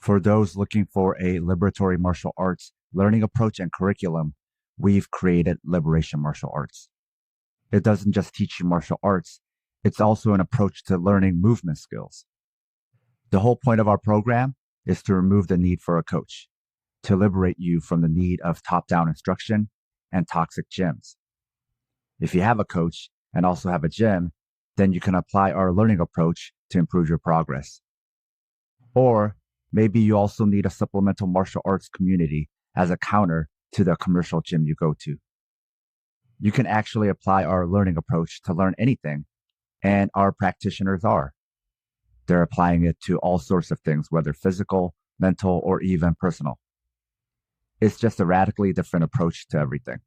For those looking for a liberatory martial arts learning approach and curriculum, we've created Liberation Martial Arts. It doesn't just teach you martial arts, it's also an approach to learning movement skills. The whole point of our program is to remove the need for a coach, to liberate you from the need of top-down instruction and toxic gyms. If you have a coach and also have a gym, then you can apply our learning approach to improve your progress. Or maybe you also need a supplemental martial arts community as a counter to the commercial gym you go to. You can actually apply our learning approach to learn anything, and our practitioners are. They're applying it to all sorts of things, whether physical, mental, or even personal. It's just a radically different approach to everything.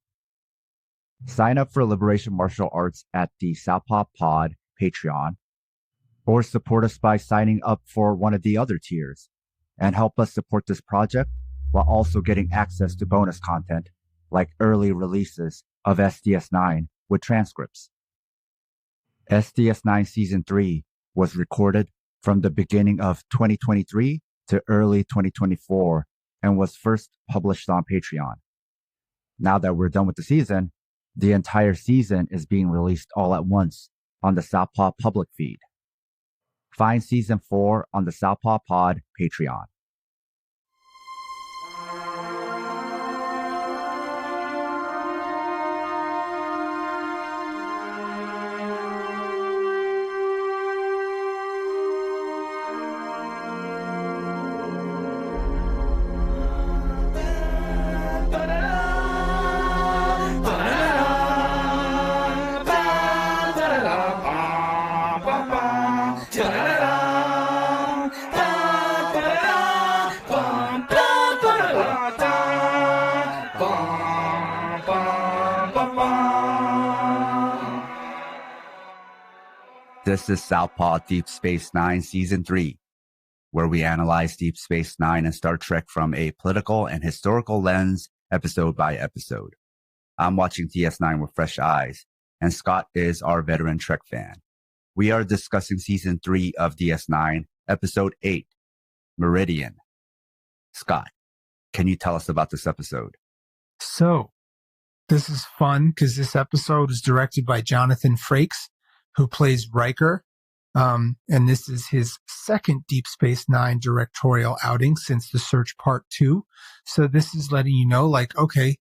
Sign up for Liberation Martial Arts at the Southpaw Pod Patreon, or support us by signing up for one of the other tiers and help us support this project while also getting access to bonus content like early releases of SDS9 with transcripts. SDS9 Season 3 was recorded from the beginning of 2023 to early 2024 and was first published on Patreon. Now that we're done with the season, the entire season is being released all at once on the Southpaw public feed. Find Season 4 on the Southpaw Pod Patreon. This is Southpaw Deep Space Nine Season 3, where we analyze Deep Space Nine and Star Trek from a political and historical lens, episode by episode. I'm watching DS9 with fresh eyes, and Scott is our veteran Trek fan. We are discussing Season 3 of DS9, Episode 8, Meridian. Scott, can you tell us about this episode? So, this is fun because this episode is directed by Jonathan Frakes, who plays Riker. And this is his second Deep Space Nine directorial outing since The Search Part 2. So this is letting you know, like, okay,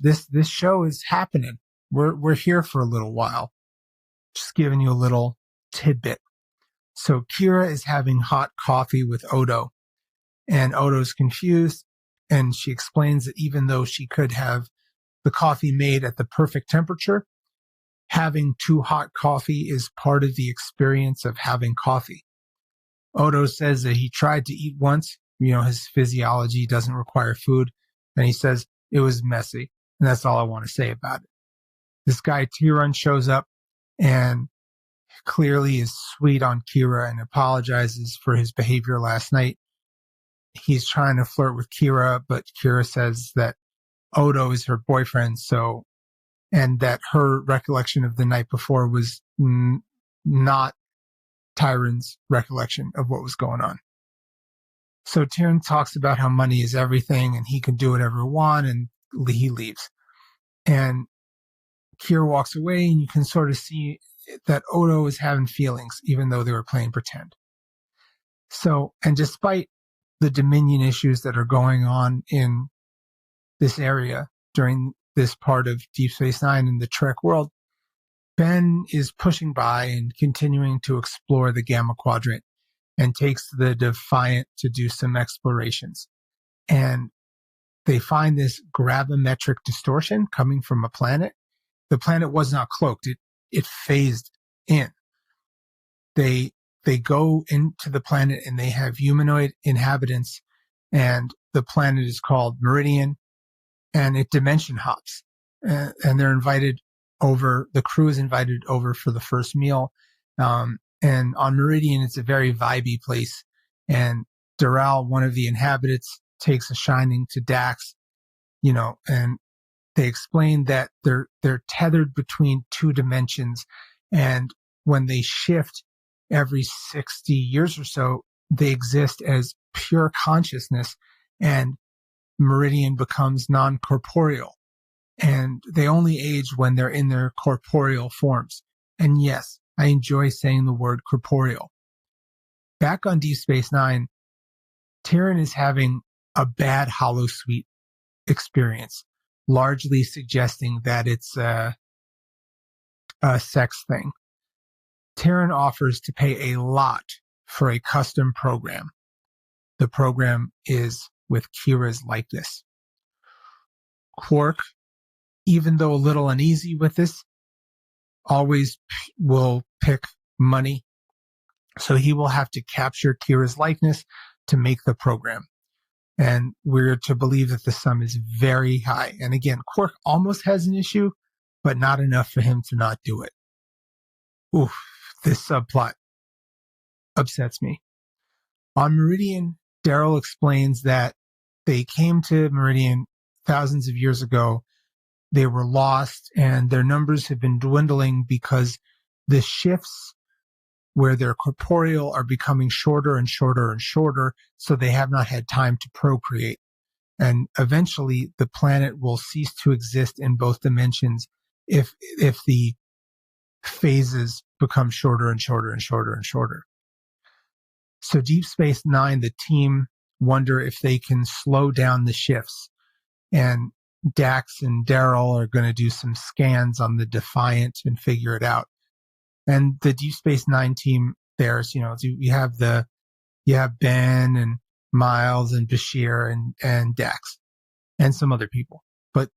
this show is happening. We're here for a little while. Just giving you a little tidbit. So Kira is having hot coffee with Odo, and Odo's confused, and she explains that even though she could have the coffee made at the perfect temperature, having too hot coffee is part of the experience of having coffee. Odo says that he tried to eat once. His physiology doesn't require food. And he says it was messy. And that's all I want to say about it. This guy, Tyron, shows up and clearly is sweet on Kira and apologizes for his behavior last night. He's trying to flirt with Kira, but Kira says that Odo is her boyfriend, and that her recollection of the night before was not Tyron's recollection of what was going on. So Tyron talks about how money is everything and he can do whatever he wants, and he leaves. And Kira walks away, and you can sort of see that Odo is having feelings, even though they were playing pretend. So, and despite the Dominion issues that are going on in this area during this part of Deep Space Nine in the Trek world, Ben is pushing by and continuing to explore the Gamma Quadrant and takes the Defiant to do some explorations. And they find this gravimetric distortion coming from a planet. The planet was not cloaked. It phased in. They go into the planet and they have humanoid inhabitants, and the planet is called Meridian, and it dimension hops. And they're invited over, the crew is invited over for the first meal. And on Meridian, it's a very vibey place. And Doral, one of the inhabitants, takes a shining to Dax, and they explain that they're tethered between two dimensions. And when they shift every 60 years or so, they exist as pure consciousness, and Meridian becomes non-corporeal. And they only age when they're in their corporeal forms. And yes, I enjoy saying the word corporeal. Back on Deep Space Nine, Terran is having a bad holosuite experience, largely suggesting that it's a sex thing. Terran offers to pay a lot for a custom program. The program is with Kira's likeness. Quark, even though a little uneasy with this, always will pick money. So he will have to capture Kira's likeness to make the program. And we're to believe that the sum is very high. And again, Quark almost has an issue, but not enough for him to not do it. Oof, this subplot upsets me. On Meridian, Daryl explains that they came to Meridian thousands of years ago. They were lost, and their numbers have been dwindling because the shifts where they're corporeal are becoming shorter and shorter and shorter, so they have not had time to procreate. And eventually, the planet will cease to exist in both dimensions if the phases become shorter and shorter and shorter and shorter. So Deep Space Nine, the team wonder if they can slow down the shifts. And Dax and Daryl are going to do some scans on the Defiant and figure it out. And the Deep Space Nine team, there's, you have Ben and Miles and Bashir and Dax and some other people. But,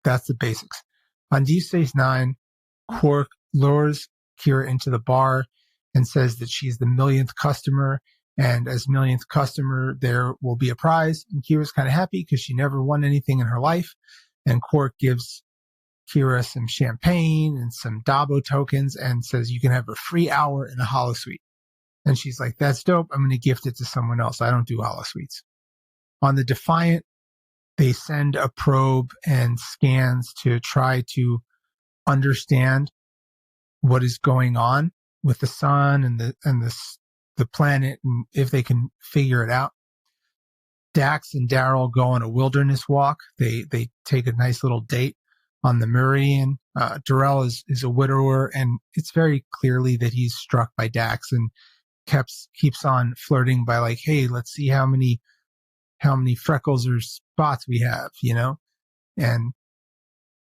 that's the basics. On Deep Space Nine, Quark lures Kira into the bar and says that she's the millionth customer. And as millionth customer, there will be a prize. And Kira's kind of happy because she never won anything in her life. And Quark gives Kira some champagne and some Dabo tokens and says, you can have a free hour in a holosuite. And she's like, that's dope. I'm going to gift it to someone else. I don't do holosuites. On the Defiant, they send a probe and scans to try to understand what is going on with the sun and the planet, and if they can figure it out. Dax and Daryl go on a wilderness walk. They take a nice little date on the Meridian. Darrell is a widower, and it's very clearly that he's struck by Dax and keeps on flirting by like, hey, let's see how many freckles or spots we have, and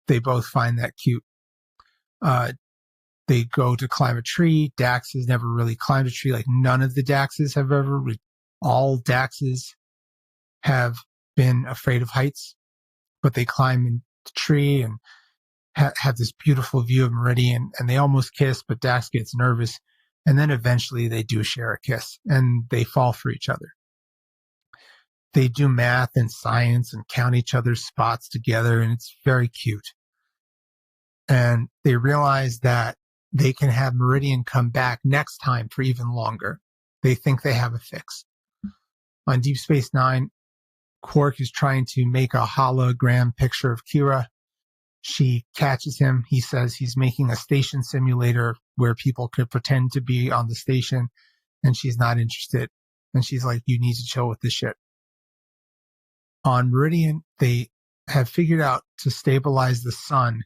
they both find that cute. They go to climb a tree. Dax has never really climbed a tree. Like none of the Daxes have ever. All Daxes have been afraid of heights, but they climb in the tree and have this beautiful view of Meridian, and they almost kiss, but Dax gets nervous. And then eventually they do share a kiss and they fall for each other. They do math and science and count each other's spots together, and it's very cute. And they realize that they can have Meridian come back next time for even longer. They think they have a fix. On Deep Space Nine, Quark is trying to make a hologram picture of Kira. She catches him. He says he's making a station simulator where people could pretend to be on the station, and she's not interested. And she's like, you need to chill with this shit. On Meridian, they have figured out to stabilize the sun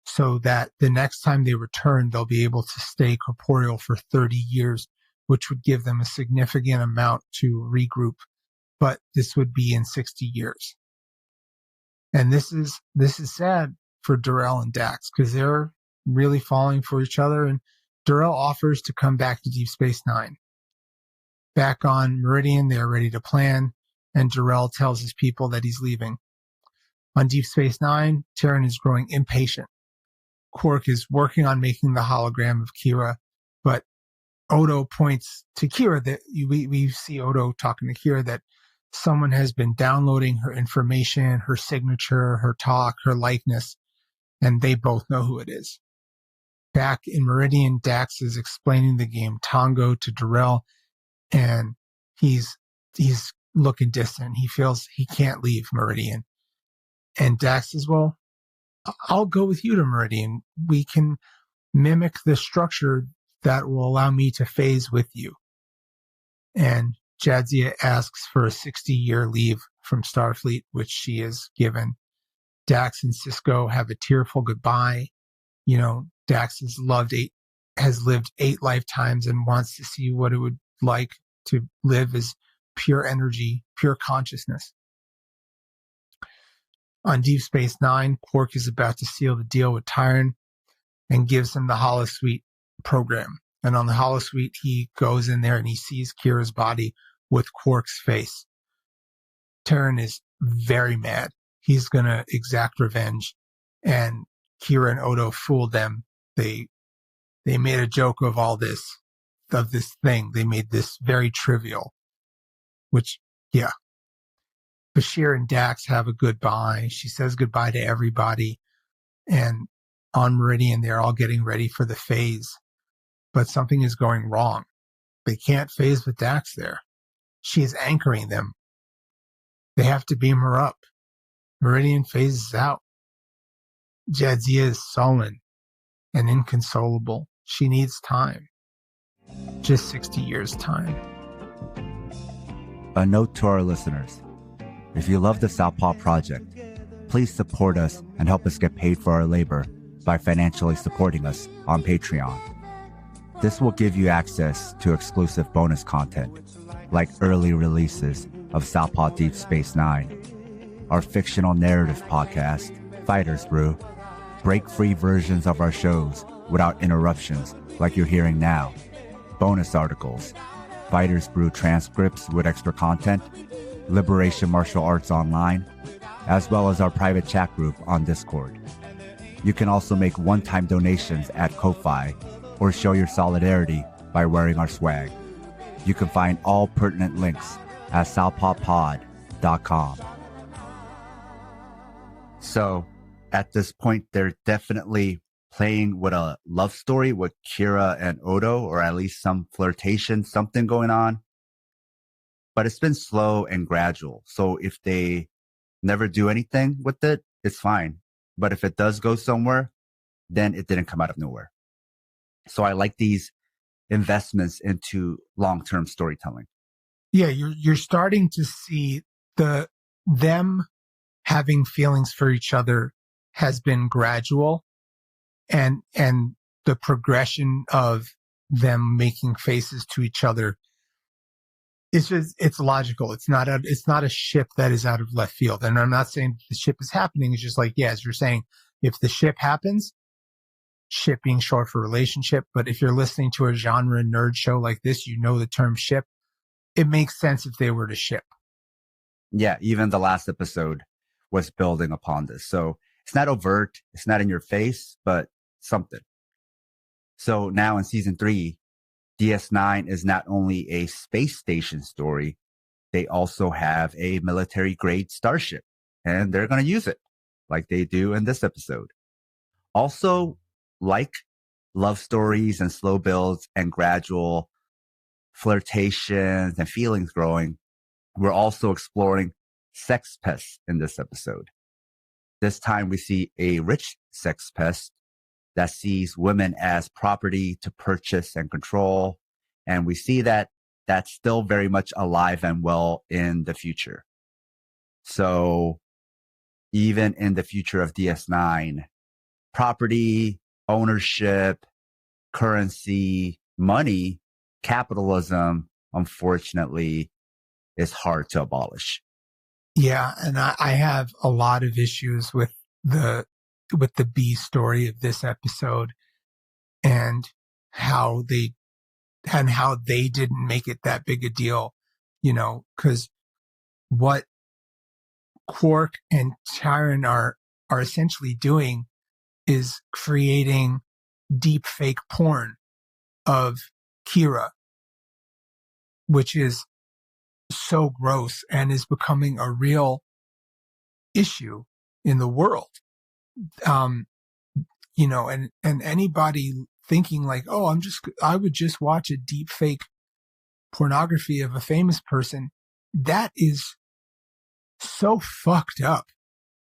so that the next time they return, they'll be able to stay corporeal for 30 years, which would give them a significant amount to regroup. But this would be in 60 years. And this is sad for Darrell and Dax because they're really falling for each other. And Darrell offers to come back to Deep Space Nine. Back on Meridian, they are ready to plan, and Darrell tells his people that he's leaving. On Deep Space Nine, Terran is growing impatient. Quark is working on making the hologram of Kira, but Odo points to Kira that we see Odo talking to Kira that someone has been downloading her information, her signature, her talk, her likeness, and they both know who it is. Back in Meridian, Dax is explaining the game Tongo to Darrell, and he's looking distant. He feels he can't leave Meridian. And Dax says, well, I'll go with you to Meridian. We can mimic the structure that will allow me to phase with you. And Jadzia asks for a 60-year leave from Starfleet, which she is given. Dax and Sisko have a tearful goodbye. Dax has lived 8 lifetimes and wants to see what it would like to live as pure energy, pure consciousness. On Deep Space Nine, Quark is about to seal the deal with Tyron and gives him the holosuite program. And on the holosuite, he goes in there and he sees Kira's body with Quark's face. Tyron is very mad. He's going to exact revenge. And Kira and Odo fooled them. They made a joke of this thing. They made this very trivial, which, yeah. Bashir and Dax have a goodbye. She says goodbye to everybody. And on Meridian, they're all getting ready for the phase. But something is going wrong. They can't phase with Dax there. She is anchoring them. They have to beam her up. Meridian phases out. Jadzia is sullen and inconsolable. She needs time. Just 60 years' time. A note to our listeners. If you love the Southpaw Project, please support us and help us get paid for our labor by financially supporting us on Patreon. This will give you access to exclusive bonus content, like early releases of Southpaw Deep Space Nine, our fictional narrative podcast, Fighters Brew, break-free versions of our shows without interruptions like you're hearing now, bonus articles, Fighters Brew transcripts with extra content, Liberation Martial Arts Online, as well as our private chat group on Discord. You can also make one-time donations at Ko-Fi or show your solidarity by wearing our swag. You can find all pertinent links at southpawpod.com. So, at this point, they're definitely playing with a love story with Kira and Odo, or at least some flirtation, something going on. But it's been slow and gradual. So if they never do anything with it, it's fine. But if it does go somewhere, then it didn't come out of nowhere. So I like these investments into long-term storytelling. Yeah, you're starting to see them having feelings for each other has been gradual, and the progression of them making faces to each other, it's logical. It's not a ship that is out of left field. And I'm not saying the ship is happening. It's just like, yeah, as you're saying, if the ship happens, ship being short for relationship. But if you're listening to a genre nerd show like this, you know the term ship. It makes sense if they were to ship. Yeah, even the last episode was building upon this. So it's not overt, it's not in your face, but something. So now in season 3, DS9 is not only a space station story, they also have a military grade starship, and they're going to use it like they do in this episode. Also, like love stories and slow builds and gradual flirtations and feelings growing, we're also exploring sex pests in this episode. This time we see a rich sex pest that sees women as property to purchase and control. And we see that that's still very much alive and well in the future. So even in the future of DS9, property, ownership, currency, money, capitalism, unfortunately, is hard to abolish. Yeah, and I have a lot of issues with the B story of this episode and how they didn't make it that big a deal, because what Quark and Tyron are essentially doing is creating deep fake porn of Kira, which is so gross and is becoming a real issue in the world. And anybody thinking like, oh, I would just watch a deep fake pornography of a famous person, that is so fucked up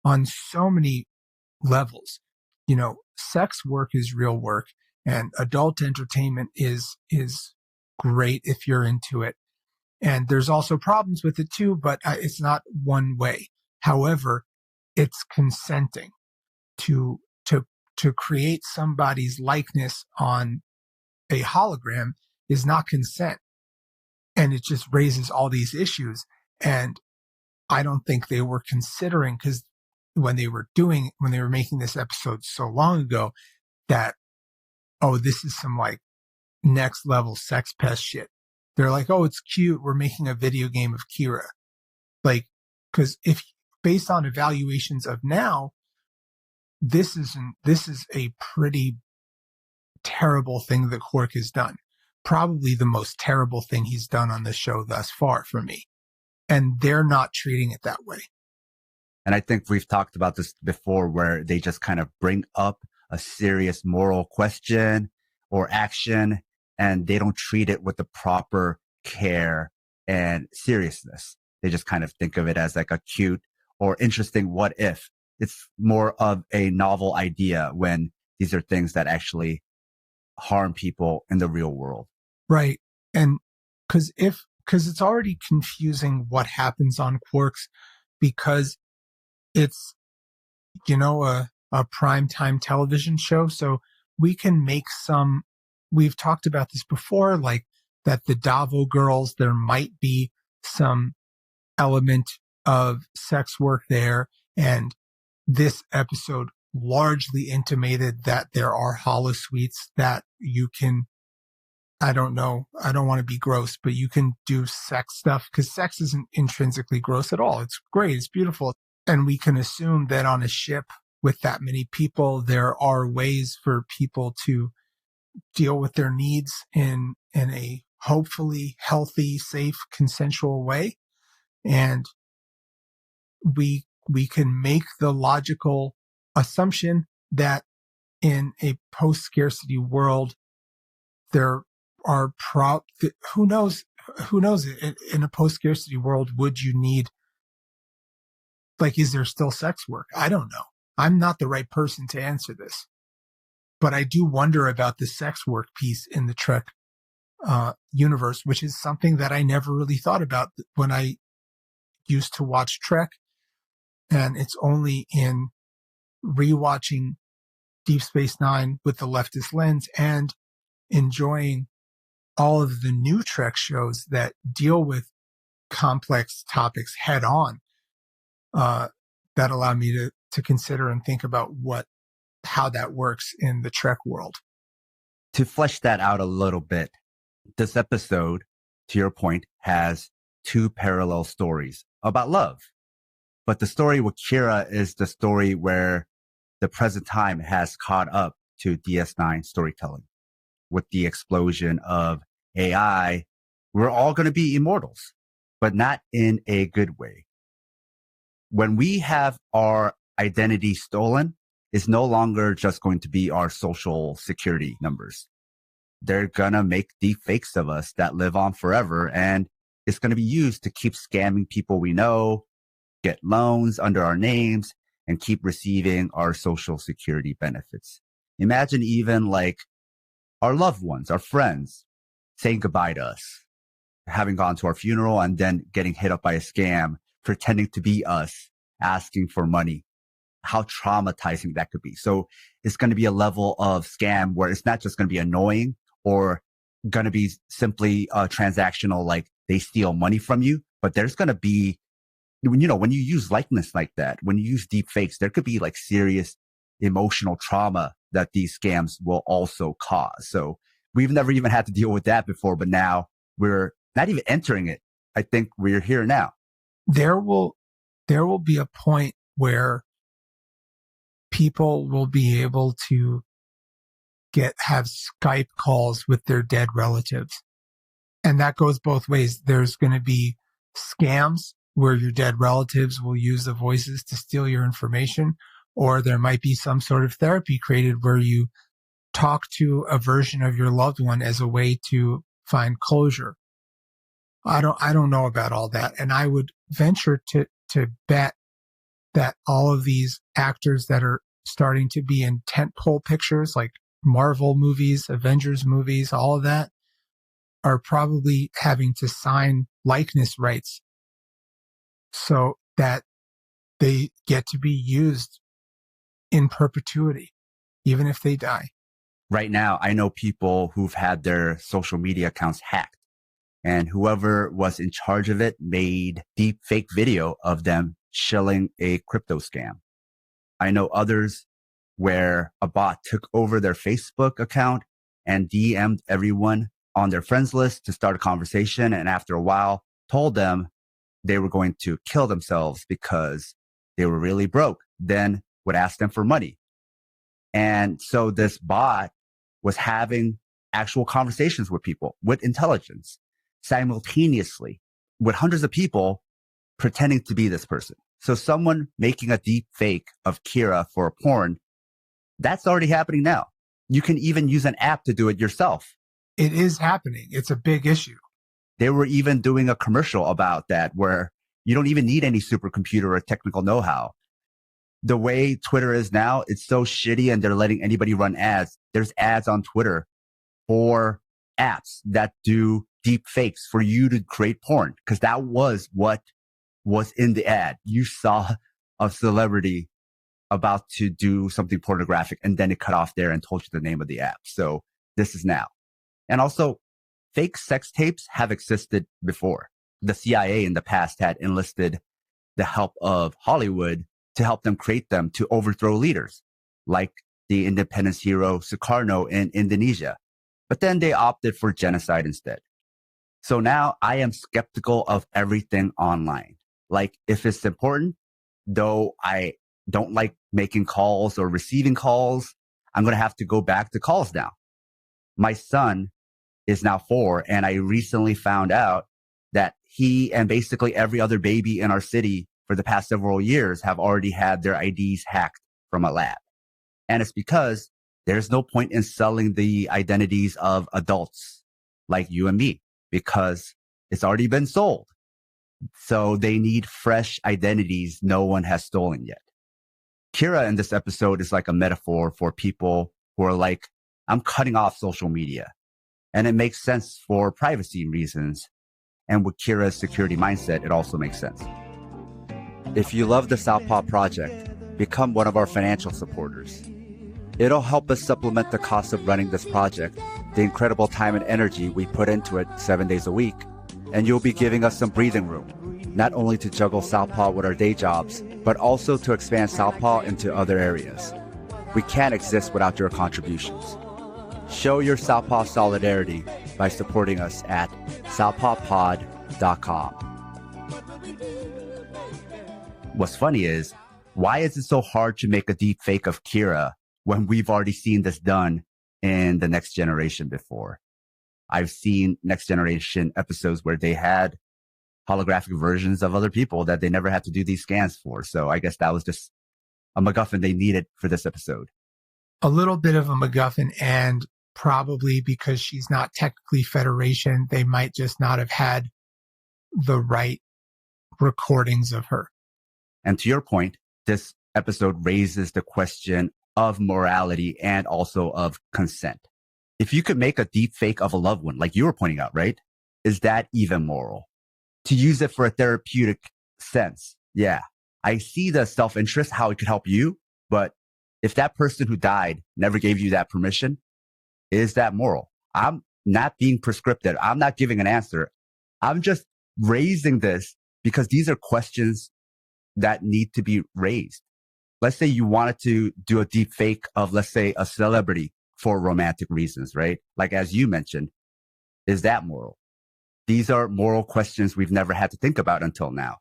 on so many levels. Sex work is real work, and adult entertainment is great if you're into it. And there's also problems with it too, but it's not one way. However, it's consenting to create somebody's likeness on a hologram is not consent. And it just raises all these issues. And I don't think they were considering, because when they were making this episode so long ago, that, oh, this is some like next level sex pest shit. They're like, oh, it's cute. We're making a video game of Kira. Like, because if based on evaluations of now, this is a pretty terrible thing that Quark has done. Probably the most terrible thing he's done on this show thus far for me. And they're not treating it that way. And I think we've talked about this before, where they just kind of bring up a serious moral question or action, and they don't treat it with the proper care and seriousness. They just kind of think of it as like a cute or interesting what if. It's more of a novel idea when these are things that actually harm people in the real world. Right. And because it's already confusing what happens on Quarks, because it's, a primetime television show. So we can make we've talked about this before, like that the Davo girls, there might be some element of sex work there. And this episode largely intimated that there are holosuites that you can, I don't know, I don't want to be gross, but you can do sex stuff, because sex isn't intrinsically gross at all. It's great. It's beautiful. And we can assume that on a ship with that many people, there are ways for people to deal with their needs in a hopefully healthy, safe, consensual way. And we can make the logical assumption that in a post-scarcity world, there are who knows in a post-scarcity world, would you need, like, is there still sex work? I don't know. I'm not the right person to answer this, but I do wonder about the sex work piece in the Trek universe, which is something that I never really thought about when I used to watch Trek. And it's only in rewatching Deep Space Nine with the leftist lens and enjoying all of the new Trek shows that deal with complex topics head on, that allow me to consider and think about how that works in the Trek world. To flesh that out a little bit, this episode, to your point, has two parallel stories about love. But the story with Kira is the story where the present time has caught up to DS9 storytelling. With the explosion of AI, we're all going to be immortals, but not in a good way. When we have our identity stolen, it's no longer just going to be our social security numbers. They're going to make deep fakes of us that live on forever, and it's going to be used to keep scamming people we know, get loans under our names, and keep receiving our social security benefits. Imagine even like our loved ones, our friends, saying goodbye to us, having gone to our funeral and then getting hit up by a scam, pretending to be us, asking for money. How traumatizing that could be. So it's going to be a level of scam where it's not just going to be annoying or going to be simply transactional, like they steal money from you, but there's going to be, when you use likeness like that, when you use deep fakes, there could be like serious emotional trauma that these scams will also cause. So we've never even had to deal with that before, but now we're not even entering it. I think we're here now. There will be a point where people will be able to have Skype calls with their dead relatives. And that goes both ways. There's going to be scams where your dead relatives will use the voices to steal your information, or there might be some sort of therapy created where you talk to a version of your loved one as a way to find closure. I don't know about all that. And I would venture to bet that all of these actors that are starting to be in tentpole pictures like Marvel movies, Avengers movies, all of that, are probably having to sign likeness rights so that they get to be used in perpetuity, even if they die. Right now, I know people who've had their social media accounts hacked, and whoever was in charge of it made deep fake video of them shilling a crypto scam. I know others where a bot took over their Facebook account and DM'd everyone on their friends list to start a conversation. And after a while, told them they were going to kill themselves because they were really broke, then would ask them for money. And so this bot was having actual conversations with people with intelligence simultaneously with hundreds of people pretending to be this person. So someone making a deep fake of Kira for a porn, that's already happening now. You can even use an app to do it yourself. It is happening. It's a big issue. They were even doing a commercial about that where you don't even need any supercomputer or technical know-how. The way Twitter is now, it's so shitty and they're letting anybody run ads. There's ads on Twitter for apps that do deep fakes for you to create porn, because that was what was in the ad. You saw a celebrity about to do something pornographic and then it cut off there and told you the name of the app. So this is now. And also, fake sex tapes have existed before. The CIA in the past had enlisted the help of Hollywood to help them create them to overthrow leaders, like the independence hero Sukarno in Indonesia. But then they opted for genocide instead. So now I am skeptical of everything online. Like, if it's important, though I don't like making calls or receiving calls, I'm going to have to go back to calls now. My son is now 4, and I recently found out that he and basically every other baby in our city for the past several years have already had their IDs hacked from a lab. And it's because there's no point in selling the identities of adults like you and me, because it's already been sold. So they need fresh identities no one has stolen yet. Kira in this episode is like a metaphor for people who are like, I'm cutting off social media. And it makes sense for privacy reasons. And with Kira's security mindset, it also makes sense. If you love the Southpaw Project, become one of our financial supporters. It'll help us supplement the cost of running this project, the incredible time and energy we put into it 7 days a week, and you'll be giving us some breathing room, not only to juggle Southpaw with our day jobs, but also to expand Southpaw into other areas. We can't exist without your contributions. Show your Southpaw solidarity by supporting us at southpawpod.com. What's funny is, why is it so hard to make a deep fake of Kira when we've already seen this done in the Next Generation before? I've seen Next Generation episodes where they had holographic versions of other people that they never had to do these scans for. So I guess that was just a MacGuffin they needed for this episode. A little bit of a MacGuffin, and probably because she's not technically Federation, they might just not have had the right recordings of her. And to your point, this episode raises the question of morality and also of consent. If you could make a deep fake of a loved one, like you were pointing out, right? Is that even moral? To use it for a therapeutic sense, yeah. I see the self-interest, how it could help you, but if that person who died never gave you that permission, is that moral? I'm not being prescriptive. I'm not giving an answer. I'm just raising this because these are questions that need to be raised. Let's say you wanted to do a deep fake of, let's say, a celebrity for romantic reasons, right? Like, as you mentioned, is that moral? These are moral questions we've never had to think about until now.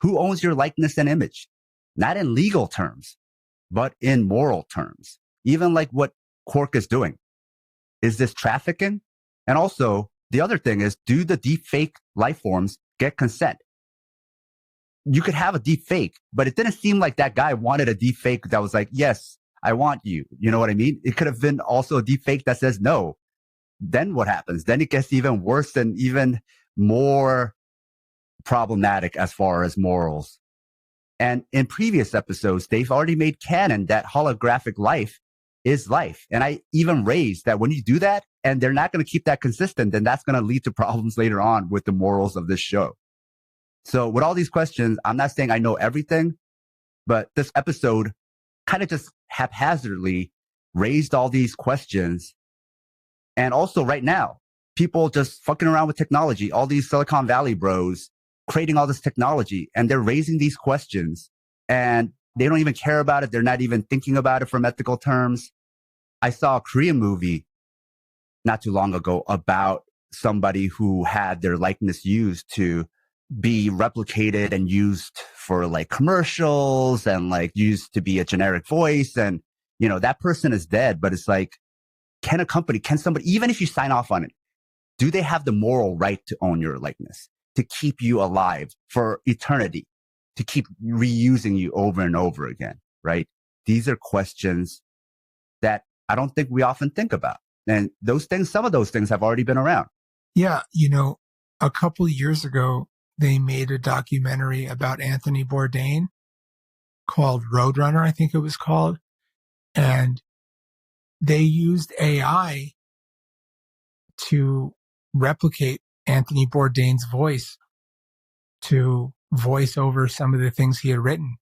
Who owns your likeness and image? Not in legal terms, but in moral terms. Even like what Quark is doing. Is this trafficking? And also, the other thing is, do the deep fake life forms get consent? You could have a deep fake, but it didn't seem like that guy wanted a deep fake that was like, yes, I want you. You know what I mean? It could have been also a deep fake that says no. Then what happens? Then it gets even worse and even more problematic as far as morals. And in previous episodes, they've already made canon that holographic life is life. And I even raised that when you do that and they're not going to keep that consistent, then that's going to lead to problems later on with the morals of this show. So with all these questions, I'm not saying I know everything, but this episode kind of just haphazardly raised all these questions. And also right now, people just fucking around with technology, all these Silicon Valley bros creating all this technology, and they're raising these questions and they don't even care about it. They're not even thinking about it from ethical terms. I saw a Korean movie not too long ago about somebody who had their likeness used to be replicated and used for like commercials and like used to be a generic voice. And, you know, that person is dead, but it's like, can a company, can somebody, even if you sign off on it, do they have the moral right to own your likeness, to keep you alive for eternity, to keep reusing you over and over again, right? These are questions that I don't think we often think about. And those things, some of those things have already been around. Yeah. You know, a couple of years ago, they made a documentary about Anthony Bourdain called Roadrunner, I think it was called. And they used AI to replicate Anthony Bourdain's voice to voice over some of the things he had written.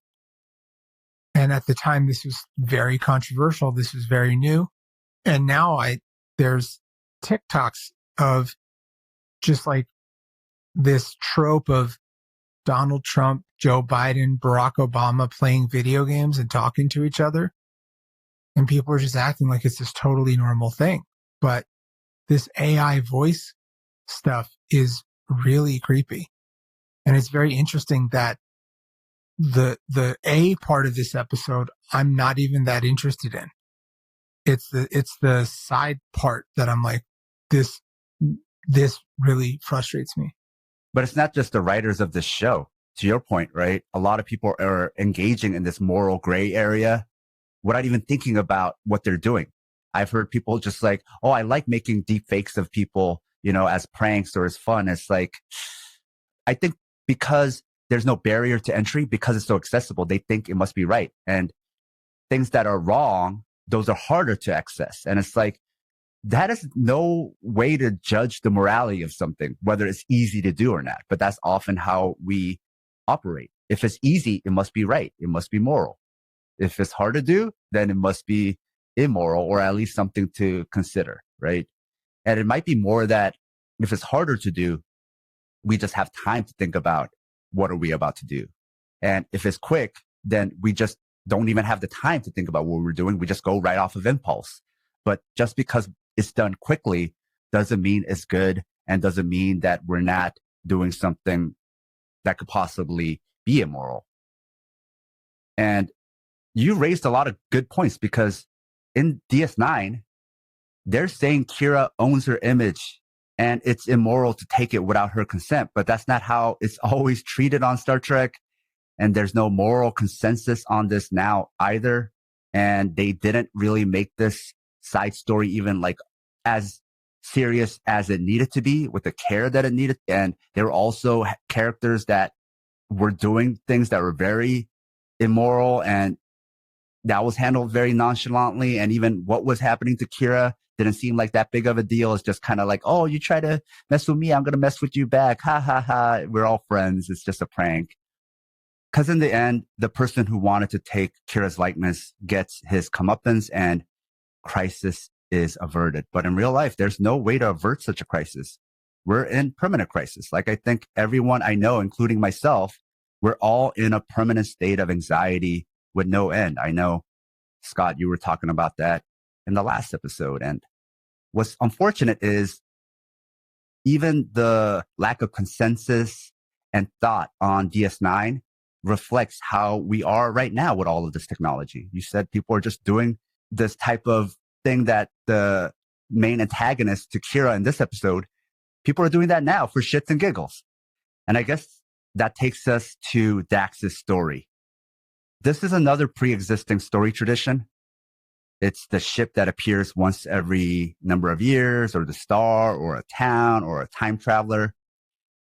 And at the time, this was very controversial. This was very new. And now there's TikToks of just like this trope of Donald Trump, Joe Biden, Barack Obama playing video games and talking to each other. And people are just acting like it's this totally normal thing. But this AI voice stuff is really creepy. And it's very interesting that the A part of this episode, I'm not even that interested in. It's the side part that I'm like, this really frustrates me. But it's not just the writers of this show. To your point, right? A lot of people are engaging in this moral gray area without even thinking about what they're doing. I've heard people just like, oh, I like making deep fakes of people, you know, as pranks or as fun. It's like, I think because there's no barrier to entry, because it's so accessible, they think it must be right. And things that are wrong, those are harder to access. And it's like, that is no way to judge the morality of something, whether it's easy to do or not. But that's often how we operate. If it's easy, it must be right. It must be moral. If it's hard to do, then it must be immoral, or at least something to consider, right? And it might be more that if it's harder to do, we just have time to think about what are we about to do. And if it's quick, then we just don't even have the time to think about what we're doing. We just go right off of impulse. But just because it's done quickly doesn't mean it's good, and doesn't mean that we're not doing something that could possibly be immoral. And you raised a lot of good points, because in DS9, they're saying Kira owns her image and it's immoral to take it without her consent. But that's not how it's always treated on Star Trek. And there's no moral consensus on this now either. And they didn't really make this side story even like as serious as it needed to be, with the care that it needed. And there were also characters that were doing things that were very immoral, and that was handled very nonchalantly. And even what was happening to Kira didn't seem like that big of a deal. It's just kind of like, oh, you try to mess with me, I'm going to mess with you back. Ha ha ha. We're all friends. It's just a prank. Because in the end, the person who wanted to take Kira's likeness gets his comeuppance and crisis is averted. But in real life, there's no way to avert such a crisis. We're in permanent crisis. Like I think everyone I know, including myself, we're all in a permanent state of anxiety with no end. I know, Scott, you were talking about that in the last episode. And what's unfortunate is even the lack of consensus and thought on DS9 reflects how we are right now with all of this technology. You said people are just doing this type of thing that the main antagonist to Kira in this episode, people are doing that now for shits and giggles. And I guess that takes us to Dax's story. This is another pre-existing story tradition. It's the ship that appears once every number of years, or the star, or a town, or a time traveler,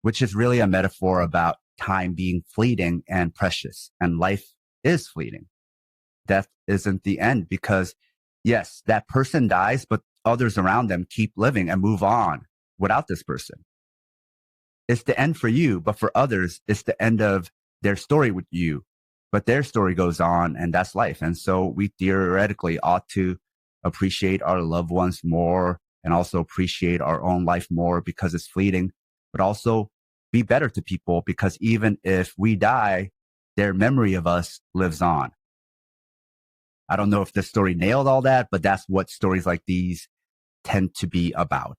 which is really a metaphor about time being fleeting and precious, and life is fleeting. Death isn't the end, because yes, that person dies, but others around them keep living and move on without this person. It's the end for you, but for others, it's the end of their story with you. But their story goes on, and that's life. And so we theoretically ought to appreciate our loved ones more and also appreciate our own life more because it's fleeting, but also be better to people because even if we die, their memory of us lives on. I don't know if this story nailed all that, but that's what stories like these tend to be about.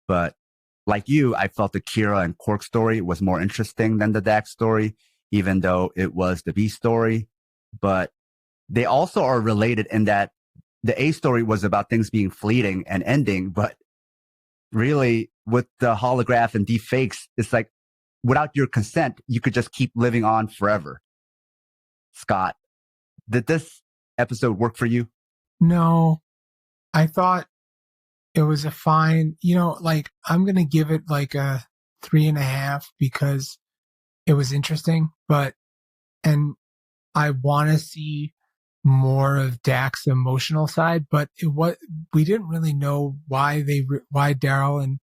But like you, I felt the Kira and Quark story was more interesting than the Dax story, even though it was the B story. But they also are related in that the A story was about things being fleeting and ending. But really, with the holograph and deep fakes, it's like without your consent, you could just keep living on forever. Scott, did this episode work for you? No, I thought it was a fine, like I'm going to give it like a 3.5 because it was interesting, and I want to see more of Dak's emotional side, but we didn't really know why Daryl and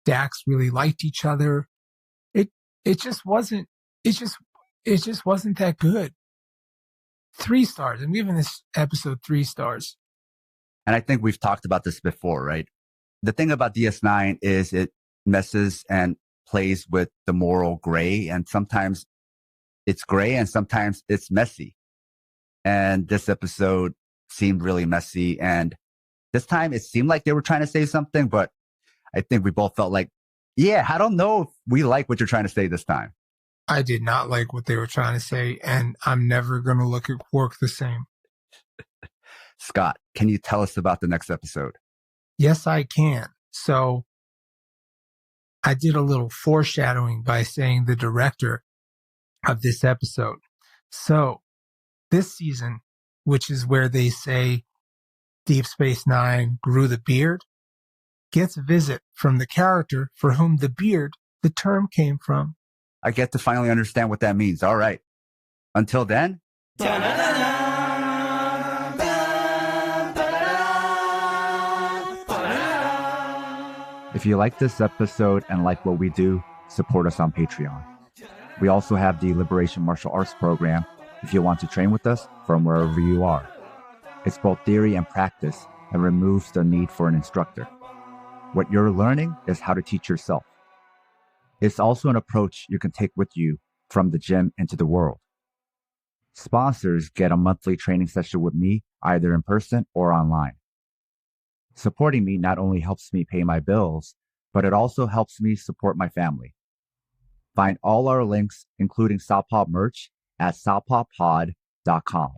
Dax really liked each other. It just wasn't that good. 3 stars. I'm giving this episode 3 stars. And I think we've talked about this before, right? The thing about DS9 is it messes and plays with the moral gray, and sometimes it's gray and sometimes it's messy. And this episode seemed really messy. And this time it seemed like they were trying to say something, but I think we both felt like, yeah, I don't know if we like what you're trying to say this time. I did not like what they were trying to say, and I'm never going to look at Quark the same. Scott, can you tell us about the next episode? Yes, I can. So I did a little foreshadowing by saying the director of this episode. So this season, which is where they say Deep Space Nine grew the beard, gets a visit from the character for whom the term came from. I get to finally understand what that means. All right. Until then. If you like this episode and like what we do, support us on Patreon. We also have the Liberation Martial Arts program if you want to train with us from wherever you are. It's both theory and practice and removes the need for an instructor. What you're learning is how to teach yourself. It's also an approach you can take with you from the gym into the world. Sponsors get a monthly training session with me, either in person or online. Supporting me not only helps me pay my bills, but it also helps me support my family. Find all our links, including Southpaw merch, at southpawpod.com.